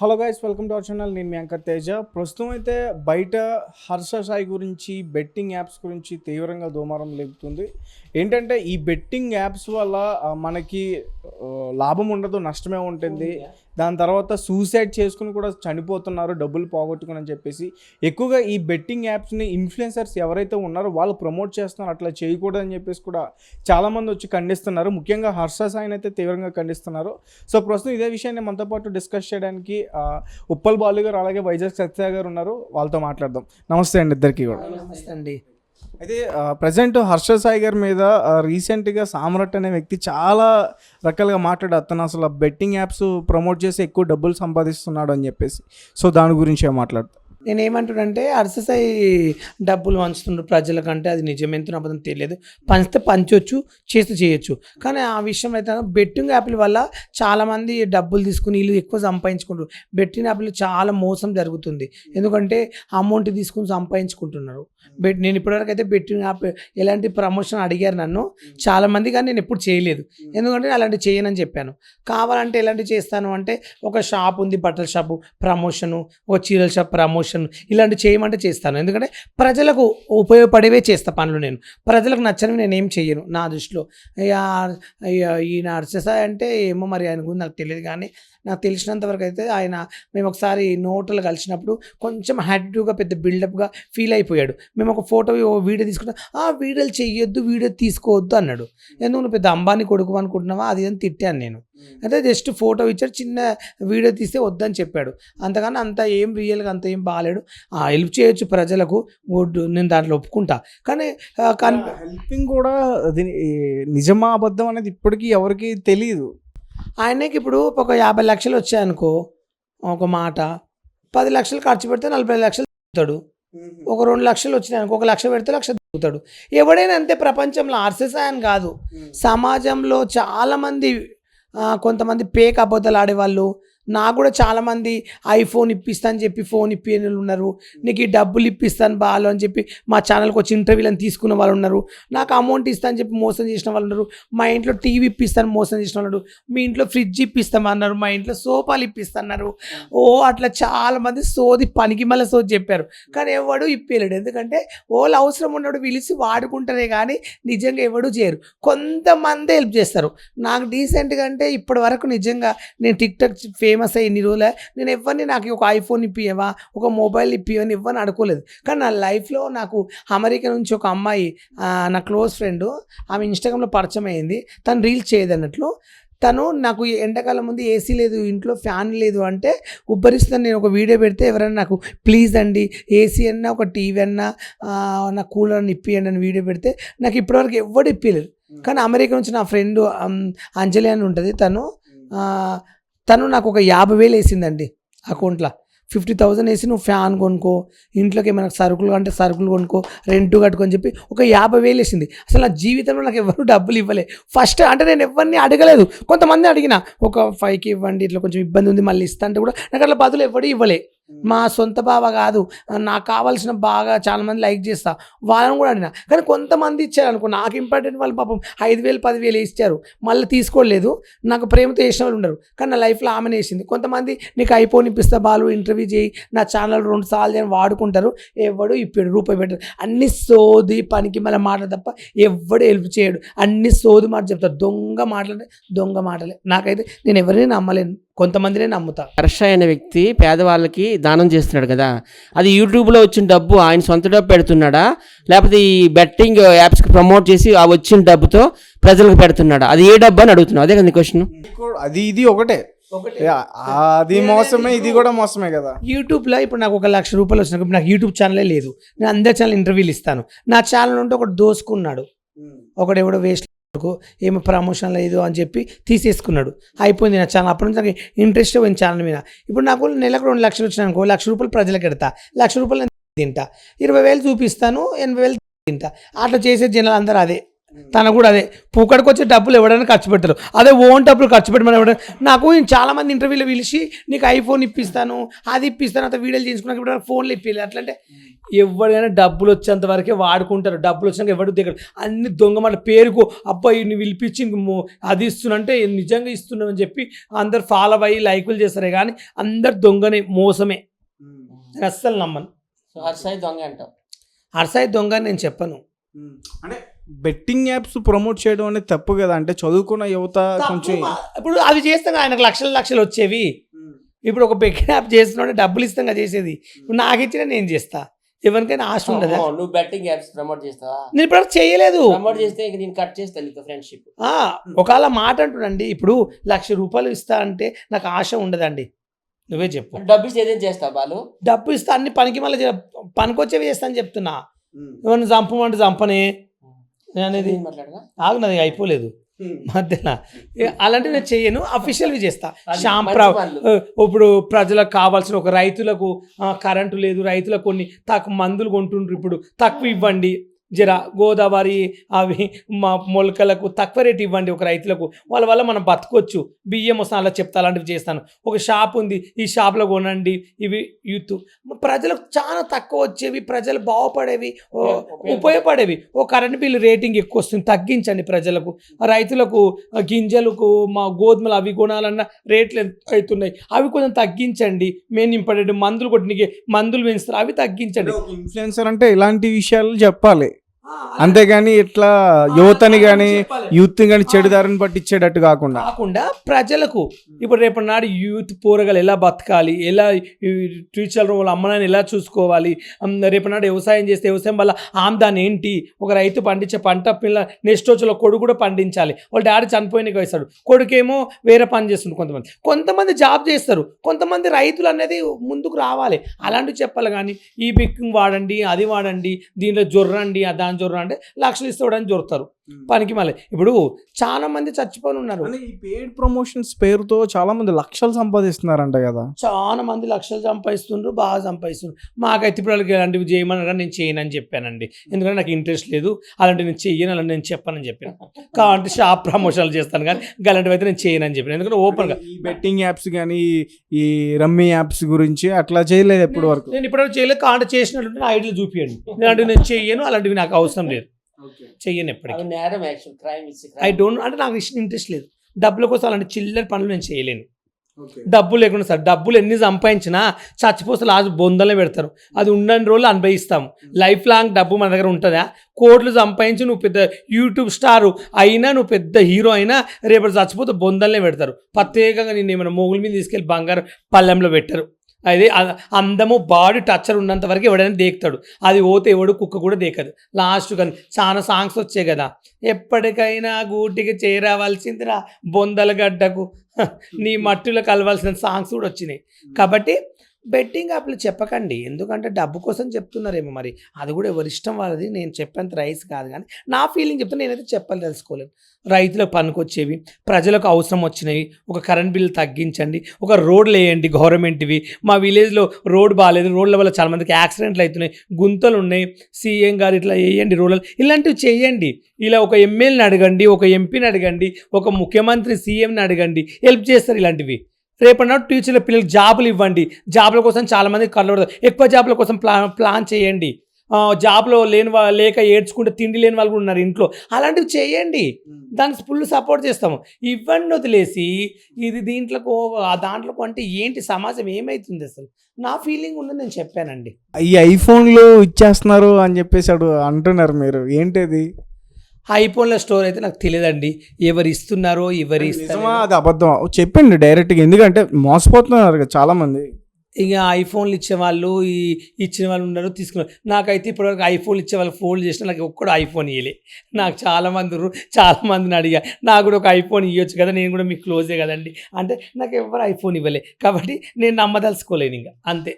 Hello guys, welcome to our channel. నేను మీ anchor Teja. ప్రస్తుతం అయితే బయట హర్ష సాయి గురించి, బెట్టింగ్ యాప్స్ గురించి తీవ్రంగా దుమారం లేపుతుంది. ఏంటంటే ఈ బెట్టింగ్ యాప్స్ వల్ల మనకి లాభం ఉండదు, నష్టమే ఉంటుంది. దాని తర్వాత సూసైడ్ చేసుకుని కూడా చనిపోతున్నారు, డబ్బులు పోగొట్టుకుని అని చెప్పేసి. ఎక్కువగా ఈ బెట్టింగ్ యాప్స్ని ఇన్ఫ్లుయెన్సర్స్ ఎవరైతే ఉన్నారో వాళ్ళు ప్రమోట్ చేస్తున్నారు. అట్లా చేయకూడదని చెప్పేసి కూడా చాలామంది వచ్చి ఖండిస్తున్నారు. ముఖ్యంగా హర్ష సాయిని అయితే తీవ్రంగా ఖండిస్తున్నారు. సో ప్రస్తుతం ఇదే విషయాన్ని మనతో పాటు డిస్కస్ చేయడానికి ఉప్పల్ బాలు గారు అలాగే వైజాగ్ సత్య గారు ఉన్నారు. వాళ్ళతో మాట్లాడదాం. నమస్తే అండి ఇద్దరికి కూడా. నమస్తే అండి. అయితే ప్రజెంట్ హర్ష సాయి గారి మీద రీసెంట్గా సామ్రాట్ అనే వ్యక్తి చాలా రకాలుగా మాట్లాడు. అతను అసలు బెట్టింగ్ యాప్స్ ప్రమోట్ చేసి ఎక్కువ డబ్బులు సంపాదిస్తున్నాడు అని చెప్పేసి. సో దాని గురించి మాట్లాడతాను. నేను ఏమంటానంటే అర్ససాయి డబ్బులు పంచుతుండ్రు ప్రజలకంటే అది నిజమెంతో అబద్ధం తెలియదు. పంచితే పంచవచ్చు, చేస్తే చేయొచ్చు. కానీ ఆ విషయం అయితే బెట్టింగ్ యాప్ల వల్ల చాలామంది డబ్బులు తీసుకుని వీళ్ళు ఎక్కువ సంపాదించుకుంటారు. బెట్టింగ్ యాప్లు చాలా మోసం జరుగుతుంది. ఎందుకంటే అమౌంట్ తీసుకుని సంపాదించుకుంటున్నారు. నేను ఇప్పటివరకు అయితే బెట్టింగ్ యాప్ ఎలాంటి ప్రమోషన్ అడిగారు నన్ను చాలామంది, కానీ నేను ఎప్పుడు చేయలేదు. ఎందుకంటే అలాంటి చేయనని చెప్పాను. కావాలంటే ఎలాంటి చేస్తాను అంటే ఒక షాప్ ఉంది, బట్టల షాపు ప్రమోషను, ఒక చీరల షాప్ ప్రమోషన్, ఇలాంటి చేయమంటే చేస్తాను. ఎందుకంటే ప్రజలకు ఉపయోగపడేవే చేస్తా పనులు. నేను ప్రజలకు నచ్చనివి నేను ఏం చెయ్యను నా దృష్టిలో. ఈయన హర్షసాయి అంటే ఏమో మరి ఆయన గురించి నాకు తెలియదు, కానీ నాకు తెలిసినంత వరకు అయితే ఆయన మేము ఒకసారి నోటలు కలిసినప్పుడు కొంచెం హ్యాటిట్యూడ్గా పెద్ద బిల్డప్గా ఫీల్ అయిపోయాడు. మేము ఒక ఫోటో వీడియో తీసుకుంటాం, వీడియోలు చెయ్యొద్దు, వీడియో తీసుకోవద్దు అన్నాడు. ఎందుకు నువ్వు పెద్ద అంబానీ కొడుకు అనుకుంటున్నావా అది అని తిట్టాను నేను. అంటే జస్ట్ ఫోటో ఇచ్చాడు, చిన్న వీడియో తీస్తే వద్దని చెప్పాడు. అంతకన్నా అంత ఏం రియల్గా అంత ఏం బాగాలేడు. హెల్ప్ చేయొచ్చు ప్రజలకు, నేను దాంట్లో ఒప్పుకుంటా. కానీ హెల్పింగ్ కూడా అది నిజమా అబద్ధం అనేది ఇప్పటికీ ఎవరికి తెలియదు. ఆయనకి ఇప్పుడు ఒక 50 లక్షలు వచ్చాయనుకో, ఒక మాట 10 లక్షలు ఖర్చు పెడితే 40 లక్షలు దిగుతాడు. ఒక 2 లక్షలు వచ్చినాయనుకో, 1 లక్ష పెడితే 1 లక్ష దిగుతాడు. ఎవడైనా అంతే. ప్రపంచంలో హర్షసాయి అని కాదు, సమాజంలో చాలామంది కొంతమంది పేక్ అబద్ధాలు ఆడేవాళ్ళు. నాకు కూడా చాలామంది ఐఫోన్ ఇప్పిస్తాను చెప్పి ఫోన్ ఇప్పిన వాళ్ళు ఉన్నారు. నీకు ఈ డబ్బులు ఇప్పిస్తాను బాలు అని చెప్పి మా ఛానల్కి వచ్చి ఇంటర్వ్యూలను తీసుకున్న వాళ్ళు ఉన్నారు. నాకు అమౌంట్ ఇస్తాను చెప్పి మోసం చేసిన వాళ్ళు ఉన్నారు. మా ఇంట్లో టీవీ ఇప్పిస్తాను మోసం చేసిన వాళ్ళు, మీ ఇంట్లో ఫ్రిడ్జ్ ఇప్పిస్తామన్నారు, మా ఇంట్లో సోఫాలు ఇప్పిస్తున్నారు. అట్లా చాలామంది సోది పనికి మళ్ళీ సోది చెప్పారు. కానీ ఎవడు ఇప్పలేడు. ఎందుకంటే వాళ్ళు అవసరం ఉన్నప్పుడు పిలిచి వాడుకుంటారే కానీ నిజంగా ఎవడు చేయరు. కొంతమంది హెల్ప్ చేస్తారు. నాకు డీసెంట్గా అంటే ఇప్పటి వరకు నిజంగా నేను టిక్టాక్ ఫేమస్ అయ్యి ఇన్ని రోజులే నేను ఎవరిని నాకు ఒక ఐఫోన్ ఇప్పియవా, ఒక మొబైల్ ఇప్పియవని ఎవరిని అడుకోలేదు. కానీ నా లైఫ్లో నాకు అమెరికా నుంచి ఒక అమ్మాయి, నా క్లోజ్ ఫ్రెండ్, ఆమె ఇన్స్టాగ్రామ్లో పరిచయం అయింది. తను రీల్స్ చేయదన్నట్లు. తను నాకు ఎండాకాలం ముందు ఏసీ లేదు, ఇంట్లో ఫ్యాన్ లేదు అంటే ఉబ్బరిస్తాను. నేను ఒక వీడియో పెడితే ఎవరైనా నాకు ప్లీజ్ అండి ఏసీ అన్నా ఒక టీవీ అన్నా నా కూలర్ అని ఇప్పియండి అని వీడియో పెడితే నాకు ఇప్పటివరకు ఎవడు ఇప్పలేదు. కానీ అమెరికా నుంచి నా ఫ్రెండ్ అంజలి అని ఉంటుంది, తను నాకు ఒక 50,000 వేసిందండి అకౌంట్లో. 50,000 వేసి నువ్వు ఫ్యాన్ కొనుక్కో, ఇంట్లోకి ఏమైనా సరుకులు అంటే సరుకులు కొనుక్కో, రెంట్ కట్టుకొని చెప్పి ఒక 50,000 వేసింది. అసలు నా జీవితంలో నాకు ఎవరు డబ్బులు ఇవ్వలే. ఫస్ట్ అంటే నేను ఎవరిని అడగలేదు. కొంతమంది అడిగిన ఒక 5,000 ఇవ్వండి, ఇట్లా కొంచెం ఇబ్బంది ఉంది మళ్ళీ ఇస్తా అంటే కూడా నాకు అట్లా బదులు ఎవరు ఇవ్వలే. మా సొంత బావ కాదు, నాకు కావాల్సిన బాగా చాలామంది లైక్ చేస్తా, వాళ్ళని కూడా అడిగిన. కానీ కొంతమంది ఇచ్చారు అనుకో, నాకు ఇంపార్టెంట్ వాళ్ళు పాపం 5,000 10,000 ఇచ్చారు, మళ్ళీ తీసుకోలేదు. నాకు ప్రేమతో వేసిన వాళ్ళు ఉండరు. కానీ నా లైఫ్లో ఆమెనే వేసింది. కొంతమంది నీకు ఐఫోన్ ఇప్పిస్తా బాలు, ఇంటర్వ్యూ చేయి, నా ఛానల్ 2 సార్లు అని వాడుకుంటారు. ఎవడు ఇప్పుడు రూపాయి పెట్టారు. అన్ని సోది పనికి మళ్ళీ మాటలు తప్ప ఎవడు హెల్ప్ చేయడు. అన్ని సోది మాట చెప్తారు. దొంగ మాటలే. నాకైతే నేను ఎవరిని నమ్మలేను, కొంతమందినే నమ్ముతా. హర్ష అనే వ్యక్తి పేదవాళ్ళకి దానం చేస్తున్నాడు కదా, అది యూట్యూబ్లో వచ్చిన డబ్బు ఆయన సొంత డబ్బు పెడుతున్నాడా, లేకపోతే ఈ బెట్టింగ్ యాప్స్కి ప్రమోట్ చేసి ఆ వచ్చిన డబ్బుతో ప్రజలకు పెడుతున్నాడా? అది ఏ డబ్బు అని అడుగుతున్నావు. అదే కదా క్వశ్చన్. అది ఇది ఒకటే, అది మోసమే, ఇది కూడా మోసమే కదా. యూట్యూబ్లో ఇప్పుడు నాకు 1,00,000 రూపాయలు వచ్చినప్పుడు నాకు యూట్యూబ్ ఛానలే లేదు. నేను అందరి ఛానల్ ఇంటర్వ్యూలు ఇస్తాను. నా ఛానల్ ఉంటే ఒకటి దోసుకున్నాడు, ఒకడు ఎవడో వేస్ట్ ఏమో ప్రమోషన్ లేదు అని చెప్పి తీసేసుకున్నాడు. అయిపోయింది నా ఛానల్. అప్పటి నుంచి నాకు ఇంట్రెస్ట్ పోయింది ఛానల్ మీద. ఇప్పుడు నాకు నెలకు 2 లక్షలు వచ్చినాయి అనుకో, 1,00,000 రూపాయలు ప్రజలకు పెడతా, 1,00,000 రూపాయలు తింటా, 20,000 చూపిస్తాను, 80,000 తింటా. అట్లా చేసే జనాలు అందరూ అదే. తన కూడా అదే పూకడికి వచ్చే డబ్బులు ఎవడైనా ఖర్చు పెడతారు, అదే ఓన్ డబ్బులు ఖర్చు పెట్టమని ఎవడైనా. నాకు చాలామంది ఇంటర్వ్యూలో పిలిచి నీకు ఐఫోన్ ఇప్పిస్తాను, అది ఇప్పిస్తాను, అంత వీడియోలు చేసుకున్నాక ఇప్పుడు ఫోన్లు ఇప్పించాలి అట్లంటే ఎవరైనా డబ్బులు వచ్చేంత వరకే వాడుకుంటారు. డబ్బులు వచ్చినాక ఎవరు దిగరు. అన్ని దొంగ మాట పేరుకు అబ్బాయి నువ్వు పిలిపించి అది ఇస్తున్నంటే నిజంగా ఇస్తున్నావు అని చెప్పి అందరు ఫాలో అయ్యి లైకులు చేస్తారే కానీ అందరు దొంగనే, మోసమే. నేను అస్సలు నమ్మను. హర్షాయి దొంగ అంటావు. హర్షాయి దొంగ అని నేను చెప్పను. అంటే బెట్టింగ్ యాప్స్ ప్రమోట్ చేయడం అనేది తప్పు కదా, అంటే చదువుకున్న యువత కొంచెం ఇప్పుడు అవి చేస్తాం ఆయనకు లక్షలు వచ్చేవి. ఇప్పుడు ఒక బెట్టింగ్ యాప్ చేస్తున్నాడు డబ్బులు ఇస్తాం కదా చేసేది. ఇప్పుడు నాకు ఇచ్చిన నేను చేస్తా, ఎవరికైనా ఆశ ఉండదా? నువ్వు బెట్టింగ్ యాప్స్ ప్రమోట్ చేస్తావా? నేను ఇప్పుడు చేయలేదు. ప్రమోట్ చేస్తే ఇంక నేను కట్ చేస్తాను నీకు ఫ్రెండ్షిప్. ఒకవేళ మాట అంటున్నాండి, ఇప్పుడు ₹1,00,000 ఇస్తా అంటే నాకు ఆశ ఉండదండి. నువ్వే చెప్పు. డబ్బు ఇస్తే ఏదేం చేస్తావు బాలు? డబ్బు ఇస్తా అన్ని పనికి మళ్ళీ పనికొచ్చేవి చేస్తా అని చెప్తున్నా. ఏమన్నా చంపమంటే చంపనే అనేది ఆగున్నది, అయిపోలేదు మధ్యలో. అలాంటివి నేను చెయ్యను, అఫీషియల్వి చేస్తా. ఇప్పుడు ప్రజలకు కావాల్సిన ఒక రైతులకు కరెంటు లేదు, రైతులకు కొన్ని తక్కువ మందులు కొంటుండ్రు, ఇప్పుడు తక్కువ ఇవ్వండి, జర గోదావరి అవి మా మొలకలకు తక్కువ రేటు ఇవ్వండి ఒక రైతులకు, వాళ్ళ వల్ల మనం బతకొచ్చు, బియ్యం వస్తాను అలా చెప్తా. అలాంటివి చేస్తాను. ఒక షాప్ ఉంది, ఈ షాప్లో కొనండి, ఇవి యూత్ ప్రజలకు చాలా తక్కువ వచ్చేవి, ప్రజలు బాగుపడేవి, ఉపయోగపడేవి. ఓ కరెంట్ బిల్లు రేటింగ్ ఎక్కువ వస్తుంది, తగ్గించండి ప్రజలకు. రైతులకు గింజలకు మా గోధుమలు అవి కొనాలన్న రేట్లు ఎంత అవుతున్నాయి, అవి కొంచెం తగ్గించండి. మెయిన్ ఇంపార్టెంట్ మందులు కొట్టినకి మందులు పెంచుతారు, అవి తగ్గించండి. ఇన్ఫ్లుయెన్సర్ అంటే ఇలాంటి విషయాలు చెప్పాలి, అంతేగాని ఇట్లా యువతని కానీ యూత్ కానీ చెడుదారిని పట్టించేటట్టు కాకుండా ప్రజలకు ఇప్పుడు రేపటి నాడు యూత్ పోరగాలు ఎలా బతకాలి, ఎలా ఫ్యూచర్ వాళ్ళ అమ్మనాన్ని ఎలా చూసుకోవాలి, రేపటి నాడు వ్యవసాయం చేస్తే వ్యవసాయం వల్ల ఆమ్దాన్ ఏంటి, ఒక రైతు పండించే పంట పిల్ల నెక్స్ట్ రోజులో కొడుకు కూడా పండించాలి. వాళ్ళ డాడీ చనిపోయినకి వేస్తాడు, కొడుకేమో వేరే పని చేస్తుంది. కొంతమంది జాబ్ చేస్తారు, కొంతమంది రైతులు అనేది ముందుకు రావాలి. అలాంటివి చెప్పాలి కానీ ఈ బిక్కింగ్ వాడండి, అది వాడండి, దీంట్లో జొర్రండి, దాని జొర్ర అంటే లక్షలు ఇస్తాడని జొరుతారు పనికి. మళ్ళీ ఇప్పుడు చాలా మంది చచ్చిపోయి ఉన్నారు. ఈ పెయిడ్ ప్రమోషన్స్ పేరుతో చాలా మంది లక్షలు సంపాదిస్తున్నారంట కదా. చాలా మంది లక్షలు సంపాదిస్తుండ్రు, బాగా సంపాదిస్తున్నారు. మాకైతే ఇప్పుడు వాళ్ళకి అలాంటివి చేయమన్నారా, నేను చేయనని చెప్పానండి. ఎందుకంటే నాకు ఇంట్రెస్ట్ లేదు, అలాంటివి నేను చెయ్యను, అలాంటి నేను చెప్పానని చెప్పాను. కాబట్టి షాప్ ప్రమోషన్లు చేస్తాను కానీ అలాంటివి అయితే నేను చేయనని చెప్పాను. ఎందుకంటే ఓపెన్గా ఈ బెట్టింగ్ యాప్స్ కానీ ఈ రమ్మీ యాప్స్ గురించి అట్లా చేయలేదు ఎప్పటి వరకు. నేను ఇప్పటివరకు చేయలేదు. కాబట్టి చేసినట్టు నా ఐడియాలు చూపించండి. అలాంటివి నేను చెయ్యను, అలాంటివి నాకు అవసరం లేదు, చెయ్యను ఎప్పటికీ. ఐ డోంట్, అంటే నాకు ఇంట్రెస్ట్ లేదు. డబ్బుల కోసం అలాంటి చిల్లర పనులు నేను చేయలేను. డబ్బులు లేకుండా సార్, డబ్బులు ఎన్ని సంపాదించినా చచ్చిపోతే లాస్ట్ బొందలే పెడతారు. అది ఉండని రోజులు అనుభవిస్తాము. లైఫ్ లాంగ్ డబ్బు మన దగ్గర ఉంటుందా? కోట్లు సంపాదించి నువ్వు పెద్ద యూట్యూబ్ స్టార్ అయినా, నువ్వు పెద్ద హీరో అయినా, రేపటి చచ్చిపోతే బొందలనే పెడతారు. ప్రత్యేకంగా నేను ఏమైనా మొగుల మీద తీసుకెళ్ళి బంగారు పళ్ళెంలో పెట్టరు. అది అందము బాడీ టచ్చర్ ఉన్నంత వరకు ఎవడైనా దేకుతాడు, అది పోతే ఎవడు కుక్క కూడా దేకదు లాస్ట్. కానీ చాలా సాంగ్స్ వచ్చాయి కదా, ఎప్పటికైనా గూటికి చేరవలసిందిరా బొందల గడ్డకు, నీ మట్టిలో కలవాల్సిన సాంగ్స్ కూడా వచ్చినాయి. కాబట్టి బెట్టింగ్ యాప్లు చెప్పకండి, ఎందుకంటే డబ్బు కోసం చెప్తున్నారేమో, మరి అది కూడా ఎవరి ఇష్టం వాళ్ళది. నేను చెప్పేంత రైస్ కాదు, కానీ నా ఫీలింగ్ చెప్తే నేనైతే చెప్పాలి తెలుసుకోలేను. రైతులకు పనికొచ్చేవి, ప్రజలకు అవసరం వచ్చినవి, ఒక కరెంట్ బిల్లు తగ్గించండి, ఒక రోడ్లు వేయండి గవర్నమెంట్వి. మా విలేజ్లో రోడ్ బాగాలేదు, రోడ్ల వల్ల చాలా మందికి యాక్సిడెంట్లు అవుతున్నాయి, గుంతలు ఉన్నాయి, సీఎం గారు ఇట్లా వేయండి రోడ్లు, ఇలాంటివి చేయండి. ఇలా ఒక ఎమ్మెల్యేని అడగండి, ఒక ఎంపీని అడగండి, ఒక ముఖ్యమంత్రి సీఎంని అడగండి, హెల్ప్ చేస్తారు ఇలాంటివి. రేపటి టీచర్ల పిల్లలకి జాబులు ఇవ్వండి. జాబుల కోసం చాలామంది కళ్ళబడతారు, ఎక్కువ జాబుల కోసం ప్లాన్ చేయండి. జాబ్లో లేక ఏడ్చుకుంటే తిండి లేని వాళ్ళు కూడా ఉన్నారు ఇంట్లో, అలాంటివి చేయండి. దానికి ఫుల్ సపోర్ట్ చేస్తాము. ఇవన్నీ వదిలేసి ఇది దాంట్లోకి అంటే ఏంటి, సమాజం ఏమవుతుంది అసలు? నా ఫీలింగ్ ఉన్నది నేను చెప్పానండి. ఈ ఐఫోన్లు ఇచ్చేస్తున్నారు అని చెప్పేసి అంటున్నారు, మీరు ఏంటిది? ఐఫోన్ల స్టోర్ అయితే నాకు తెలియదండి, ఎవరు ఇస్తున్నారో ఎవరు ఇస్తారో. అది అబద్ధం చెప్పండి డైరెక్ట్గా, ఎందుకంటే మోసపోతున్నారు కదా చాలామంది. ఇక ఐఫోన్లు ఇచ్చేవాళ్ళు ఇచ్చిన వాళ్ళు ఉన్నారు, తీసుకున్నారు. నాకైతే ఇప్పటివరకు ఐఫోన్లు ఇచ్చే వాళ్ళు ఫోన్లు చేసినా నాకు ఒక్కడు ఐఫోన్ ఇవ్వలే. నాకు చాలామందిని అడిగా, నాకు కూడా ఒక ఐఫోన్ ఇవ్వచ్చు కదా, నేను కూడా మీకు క్లోజే కదండి అంటే నాకు ఎవరు ఐఫోన్ ఇవ్వలే. కాబట్టి నేను నమ్మదలుచుకోలేను ఇంకా, అంతే.